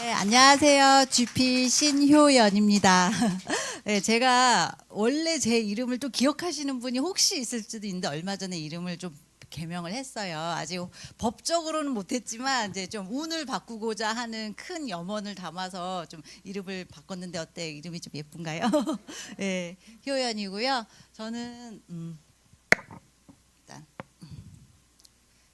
네, 안녕하세요. GP 신효연입니다. 네, 제가 원래 제 이름을 또 기억하시는 분이 혹시 있을지도 있는데 얼마 전에 이름을 좀 개명을 했어요. 아직 법적으로는 못했지만 이제 좀 운을 바꾸고자 하는 큰 염원을 담아서 좀 이름을 바꿨는데 어때? 이름이 좀 예쁜가요? 네, 효연이고요. 저는 일단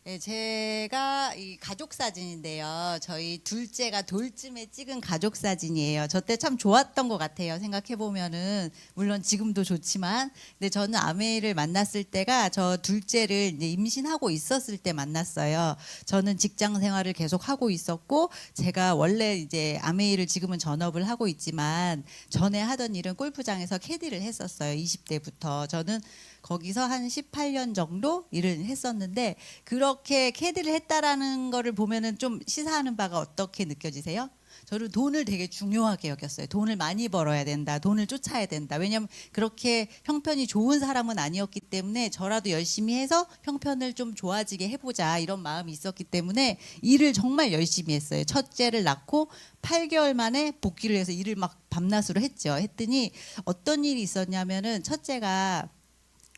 네, 제가 이 가족 사진인데요. 저희 둘째가 돌쯤에 찍은 가족 사진이에요. 저 때 참 좋았던 것 같아요. 생각해 보면은 물론 지금도 좋지만, 근데 저는 아메이를 만났을 때가 저 둘째를 이제 임신하고 있었을 때 만났어요. 저는 직장 생활을 계속 하고 있었고, 제가 원래 이제 아메이를 지금은 전업을 하고 있지만 전에 하던 일은 골프장에서 캐디를 했었어요. 20대부터 저는 거기서 한 18년 정도 일을 했었는데 그렇게 캐디를 했다라는 거를 보면은 좀 시사하는 바가 어떻게 느껴지세요? 저는 돈을 되게 중요하게 여겼어요. 돈을 많이 벌어야 된다. 돈을 쫓아야 된다. 왜냐하면 그렇게 형편이 좋은 사람은 아니었기 때문에 저라도 열심히 해서 형편을 좀 좋아지게 해보자 이런 마음이 있었기 때문에 일을 정말 열심히 했어요. 첫째를 낳고 8개월 만에 복귀를 해서 일을 막 밤낮으로 했죠. 했더니 어떤 일이 있었냐면은 첫째가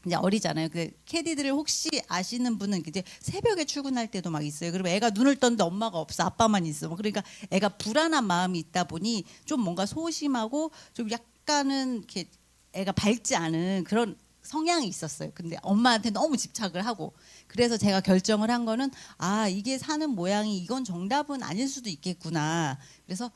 이제 어리잖아요. 그 캐디들을 혹시 아시는 분은 이제 새벽에 출근할 때도 막 있어요. 그러면 애가 눈을 떴는데 엄마가 없어, 아빠만 있어. 그러니까 애가 불안한 마음이 있다 보니 좀 뭔가 소심하고 좀 약간은 이렇게 애가 밝지 않은 그런 성향이 있었어요. 근데 엄마한테 너무 집착을 하고 그래서 제가 결정을 한 거는 아 이게 사는 모양이 이건 정답은 아닐 수도 있겠구나. 그래서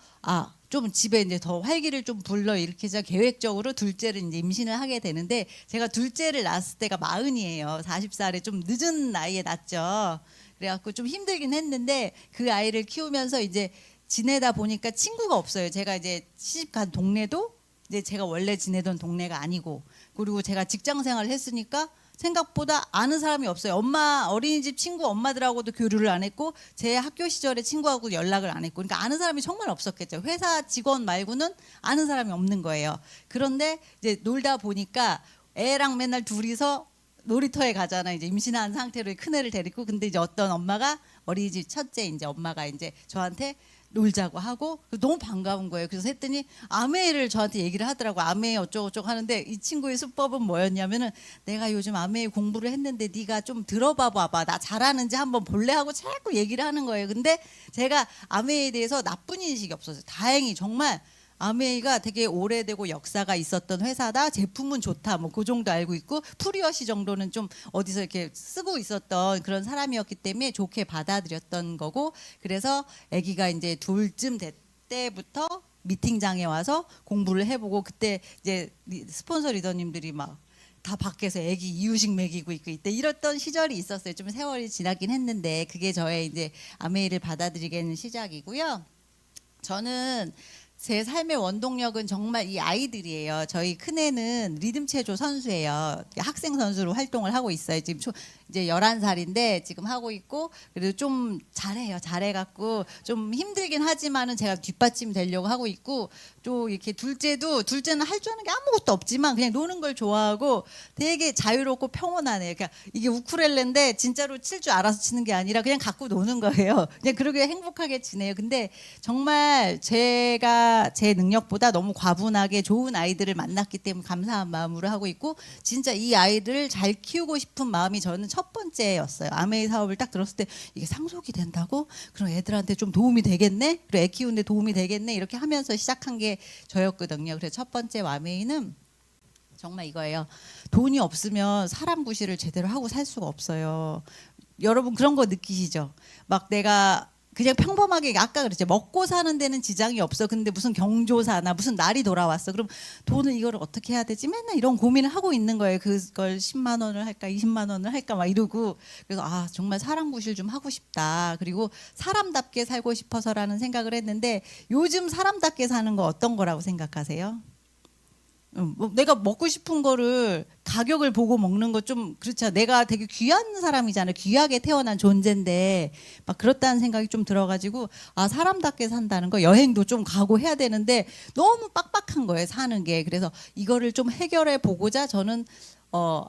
좀 집에 이제 더 활기를 좀 불러 일으키자 계획적으로 둘째를 이제 임신을 하게 되는데 제가 둘째를 낳았을 때가 40이에요. 40살에 좀 늦은 나이에 낳았죠. 그래갖고 좀 힘들긴 했는데 그 아이를 키우면서 이제 지내다 보니까 친구가 없어요. 제가 이제 시집 간 동네도 이제 제가 원래 지내던 동네가 아니고 그리고 제가 직장 생활을 했으니까 생각보다 아는 사람이 없어요. 엄마 어린이집 친구 엄마들하고도 교류를 안 했고 제 학교 시절에 친구하고 연락을 안 했고 그러니까 아는 사람이 정말 없었겠죠. 회사 직원 말고는 아는 사람이 없는 거예요. 그런데 이제 놀다 보니까 애랑 맨날 둘이서 놀이터에 가잖아요. 이제 임신한 상태로 큰 애를 데리고 근데 이제 어떤 엄마가 어린이집 첫째 이제 엄마가 이제 저한테 놀자고 하고 너무 반가운 거예요. 그래서 했더니 아메이를 저한테 얘기를 하더라고. 아메이 어쩌고저쩌고 하는데 이 친구의 수법은 뭐였냐면은 내가 요즘 아메이 공부를 했는데 네가 좀 들어봐 봐봐. 나 잘하는지 한번 볼래 하고 자꾸 얘기를 하는 거예요. 근데 제가 아메이에 대해서 나쁜 인식이 없었어요. 다행히 정말 아메이가 되게 오래되고 역사가 있었던 회사다. 제품은 좋다. 뭐 그 정도 알고 있고 프리워시 정도는 좀 어디서 이렇게 쓰고 있었던 그런 사람이었기 때문에 좋게 받아들였던 거고 그래서 아기가 이제 둘쯤 될 때부터 미팅장에 와서 공부를 해보고 그때 이제 스폰서 리더님들이 막 다 밖에서 애기 이유식 먹이고 있고 이때 이랬던 시절이 있었어요. 좀 세월이 지나긴 했는데 그게 저의 이제 아메이를 받아들이게 하는 시작이고요. 저는 제 삶의 원동력은 정말 이 아이들이에요. 저희 큰애는 리듬 체조 선수예요. 학생 선수로 활동을 하고 있어요. 지금 이제 11살인데 지금 하고 있고 그래도 좀 잘해요. 잘해갖고 좀 힘들긴 하지만은 제가 뒷받침 되려고 하고 있고 또 이렇게 둘째는 할 줄 아는 게 아무것도 없지만 그냥 노는 걸 좋아하고 되게 자유롭고 평온하네요. 그러니까 이게 우쿨렐레인데 진짜로 칠 줄 알아서 치는 게 아니라 그냥 갖고 노는 거예요. 그냥 그러게 행복하게 지내요. 근데 정말 제가 제 능력보다 너무 과분하게 좋은 아이들을 만났기 때문에 감사한 마음으로 하고 있고 진짜 이 아이들을 잘 키우고 싶은 마음이 저는 첫 번째였어요. 아메이 사업을 딱 들었을 때 이게 상속이 된다고? 그럼 애들한테 좀 도움이 되겠네? 그리고 애 키우는데 도움이 되겠네? 이렇게 하면서 시작한 게 저였거든요. 그래서 첫 번째 아메이는 정말 이거예요. 돈이 없으면 사람 구실을 제대로 하고 살 수가 없어요. 여러분 그런 거 느끼시죠? 막 내가 그냥 평범하게 아까 그랬죠. 먹고 사는 데는 지장이 없어. 근데 무슨 경조사나 무슨 날이 돌아왔어. 그럼 돈을 이거를 어떻게 해야 되지? 맨날 이런 고민을 하고 있는 거예요. 그걸 10만 원을 할까 20만 원을 할까 막 이러고 그래서 정말 사람 구실 좀 하고 싶다. 그리고 사람답게 살고 싶어서라는 생각을 했는데 요즘 사람답게 사는 거 어떤 거라고 생각하세요? 뭐 내가 먹고 싶은 거를 가격을 보고 먹는 거 좀 그렇죠. 내가 되게 귀한 사람이잖아요. 귀하게 태어난 존재인데 막 그렇다는 생각이 좀 들어가지고 사람답게 산다는 거 여행도 좀 가고 해야 되는데 너무 빡빡한 거예요. 사는 게. 그래서 이거를 좀 해결해 보고자 저는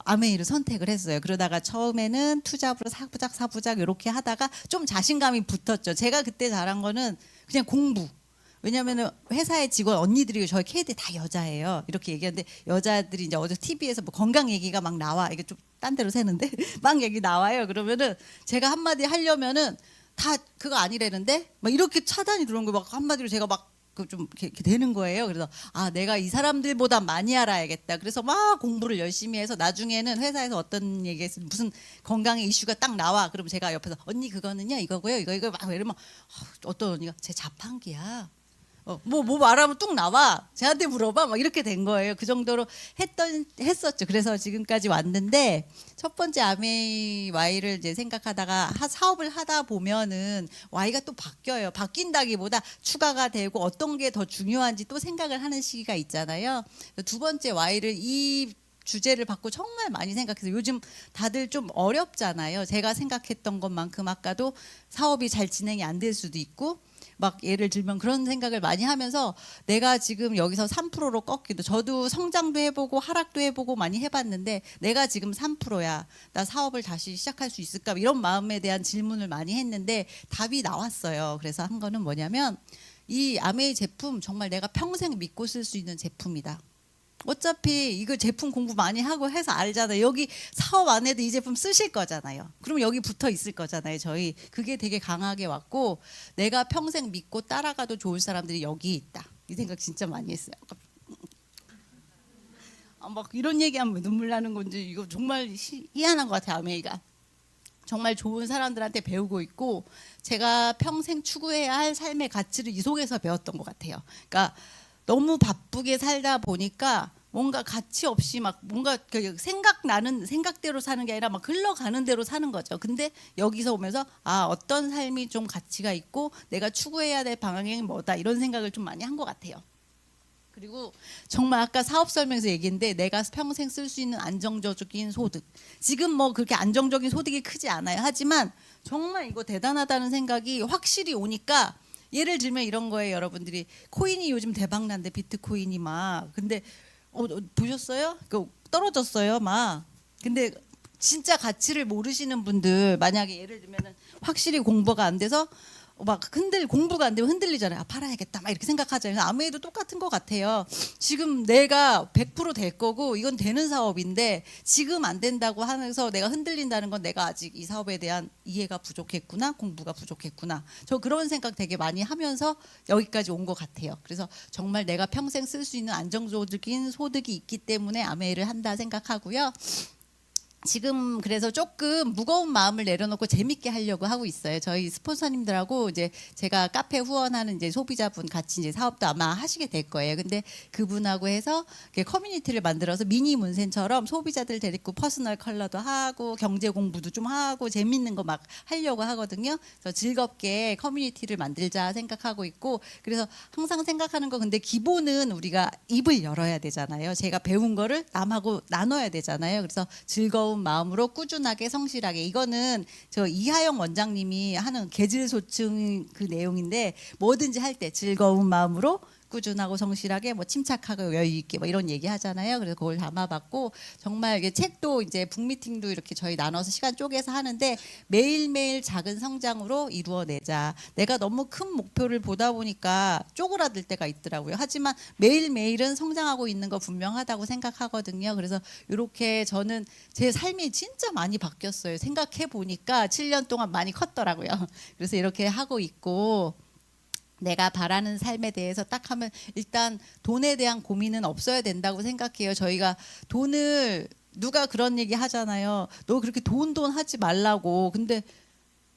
아메이를 선택을 했어요. 그러다가 처음에는 투잡으로 사부작 이렇게 하다가 좀 자신감이 붙었죠. 제가 그때 잘한 거는 그냥 공부. 왜냐면은 회사의 직원 언니들이 저희 K들 다 여자예요. 이렇게 얘기하는데 여자들이 이제 어제 TV에서 뭐 건강 얘기가 막 나와. 이게 좀 딴 데로 새는데 막 얘기 나와요. 그러면은 제가 한마디 하려면은 다 그거 아니라는데 막 이렇게 차단이 들어온 거 막 한마디로 제가 막 그 좀 이렇게 되는 거예요. 그래서 아 내가 이 사람들보다 많이 알아야겠다. 그래서 막 공부를 열심히 해서 나중에는 회사에서 어떤 얘기에서 무슨 건강의 이슈가 딱 나와. 그럼 제가 옆에서 언니 그거는요 이거고요 이거 막 이러면 어떤 언니가 제 자판기야. 뭐 말하면 뚝 나와. 쟤한테 물어봐. 막 이렇게 된 거예요. 그 정도로 했었죠. 그래서 지금까지 왔는데 첫 번째 아메이 Y를 이제 생각하다가 사업을 하다 보면은 Y가 또 바뀌어요. 바뀐다기보다 추가가 되고 어떤 게 더 중요한지 또 생각을 하는 시기가 있잖아요. 두 번째 Y를 이 주제를 받고 정말 많이 생각해서 요즘 다들 좀 어렵잖아요. 제가 생각했던 것만큼 아까도 사업이 잘 진행이 안 될 수도 있고 막 예를 들면 그런 생각을 많이 하면서 내가 지금 여기서 3%로 꺾기도 저도 성장도 해보고 하락도 해보고 많이 해봤는데 내가 지금 3%야. 나 사업을 다시 시작할 수 있을까? 이런 마음에 대한 질문을 많이 했는데 답이 나왔어요. 그래서 한 거는 뭐냐면 이 아메이 제품 정말 내가 평생 믿고 쓸 수 있는 제품이다. 어차피 이거 제품 공부 많이 하고 해서 알잖아요. 여기 사업 안 해도 이 제품 쓰실 거잖아요. 그러면 여기 붙어 있을 거잖아요. 저희 그게 되게 강하게 왔고 내가 평생 믿고 따라가도 좋을 사람들이 여기 있다. 이 생각 진짜 많이 했어요. 막 이런 얘기하면 왜 눈물 나는 건지 이거 정말 희한한 것 같아요. 아메이가 정말 좋은 사람들한테 배우고 있고 제가 평생 추구해야 할 삶의 가치를 이 속에서 배웠던 것 같아요. 그러니까 너무 바쁘게 살다 보니까 뭔가 가치 없이 막 뭔가 생각나는 생각대로 사는 게 아니라 막 흘러가는 대로 사는 거죠. 근데 여기서 오면서 아 어떤 삶이 좀 가치가 있고 내가 추구해야 될 방향이 뭐다 이런 생각을 좀 많이 한 것 같아요. 그리고 정말 아까 사업 설명에서 얘기했는데 내가 평생 쓸 수 있는 안정적인 소득. 지금 뭐 그렇게 안정적인 소득이 크지 않아요. 하지만 정말 이거 대단하다는 생각이 확실히 오니까 예를 들면 이런 거예요. 여러분들이 코인이 요즘 대박 난데 비트코인이 막 근데 보셨어요? 떨어졌어요 막. 근데 진짜 가치를 모르시는 분들 만약에 예를 들면은 확실히 공부가 안 돼서 막 공부가 안 되면 흔들리잖아요. 아, 팔아야겠다 막 이렇게 생각하잖아요. 아무래도 똑같은 것 같아요. 지금 내가 100%될 거고 이건 되는 사업인데 지금 안 된다고 하면서 내가 흔들린다는 건 내가 아직 이 사업에 대한 이해가 부족했구나, 공부가 부족했구나. 저 그런 생각 되게 많이 하면서 여기까지 온 것 같아요. 그래서 정말 내가 평생 쓸 수 있는 안정적인 소득이 있기 때문에 아메이를 한다 생각하고요. 지금 그래서 조금 무거운 마음을 내려놓고 재밌게 하려고 하고 있어요. 저희 스폰서님들하고 이제 제가 카페 후원하는 이제 소비자분 같이 이제 사업도 아마 하시게 될 거예요. 근데 그분하고 해서 커뮤니티를 만들어서 미니 문센처럼 소비자들 데리고 퍼스널 컬러도 하고 경제 공부도 좀 하고 재밌는 거 막 하려고 하거든요. 그래서 즐겁게 커뮤니티를 만들자 생각하고 있고 그래서 항상 생각하는 거 근데 기본은 우리가 입을 열어야 되잖아요. 제가 배운 거를 남하고 나눠야 되잖아요. 그래서 즐거운 마음으로 꾸준하게 성실하게 이거는 저 이하영 원장님이 하는 계질소증 그 내용인데 뭐든지 할 때 즐거운 마음으로 꾸준하고 성실하게 뭐 침착하고 여유 있게 뭐 이런 얘기 하잖아요. 그래서 그걸 담아봤고 정말 이게 책도 이제 북미팅도 이렇게 저희 나눠서 시간 쪼개서 하는데 매일매일 작은 성장으로 이루어내자. 내가 너무 큰 목표를 보다 보니까 쪼그라들 때가 있더라고요. 하지만 매일매일은 성장하고 있는 거 분명하다고 생각하거든요. 그래서 이렇게 저는 제 삶이 진짜 많이 바뀌었어요. 생각해 보니까 7년 동안 많이 컸더라고요. 그래서 이렇게 하고 있고 내가 바라는 삶에 대해서 딱 하면 일단 돈에 대한 고민은 없어야 된다고 생각해요. 저희가 돈을 누가 그런 얘기 하잖아요. 너 그렇게 돈 하지 말라고. 근데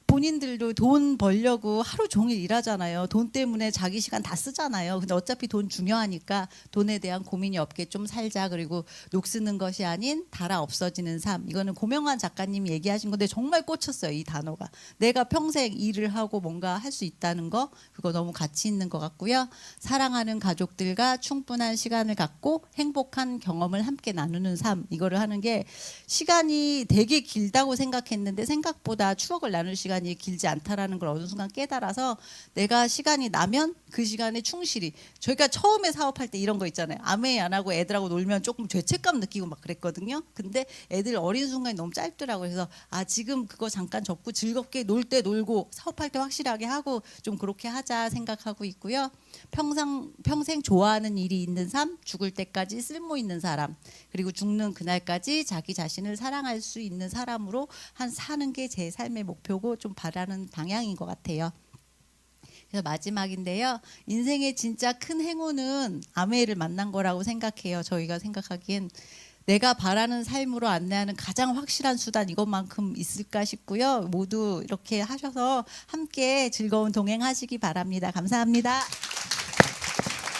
본인들도 돈 벌려고 하루 종일 일하잖아요. 돈 때문에 자기 시간 다 쓰잖아요. 근데 어차피 돈 중요하니까 돈에 대한 고민이 없게 좀 살자. 그리고 녹 쓰는 것이 아닌 달아 없어지는 삶. 이거는 고명환 작가님이 얘기하신 건데 정말 꽂혔어요. 이 단어가. 내가 평생 일을 하고 뭔가 할 수 있다는 거 그거 너무 가치 있는 것 같고요. 사랑하는 가족들과 충분한 시간을 갖고 행복한 경험을 함께 나누는 삶. 이거를 하는 게 시간이 되게 길다고 생각했는데 생각보다 추억을 나눌 시간이 기간이 길지 않다라는 걸 어느 순간 깨달아서 내가 시간이 나면 그 시간에 충실히 저희가 처음에 사업할 때 이런 거 있잖아요. 아무 일 안 하고 애들하고 놀면 조금 죄책감 느끼고 막 그랬거든요. 근데 애들 어린 순간이 너무 짧더라고요. 그래서 아 지금 그거 잠깐 접고 즐겁게 놀 때 놀고 사업할 때 확실하게 하고 좀 그렇게 하자 생각하고 있고요. 평생 좋아하는 일이 있는 삶, 죽을 때까지 쓸모 있는 사람, 그리고 죽는 그날까지 자기 자신을 사랑할 수 있는 사람으로 한 사는 게 제 삶의 목표고 좀 바라는 방향인 것 같아요. 그래서 마지막인데요. 인생의 진짜 큰 행운은 아메를 만난 거라고 생각해요. 저희가 생각하기엔 내가 바라는 삶으로 안내하는 가장 확실한 수단 이것만큼 있을까 싶고요. 모두 이렇게 하셔서 함께 즐거운 동행하시기 바랍니다. 감사합니다.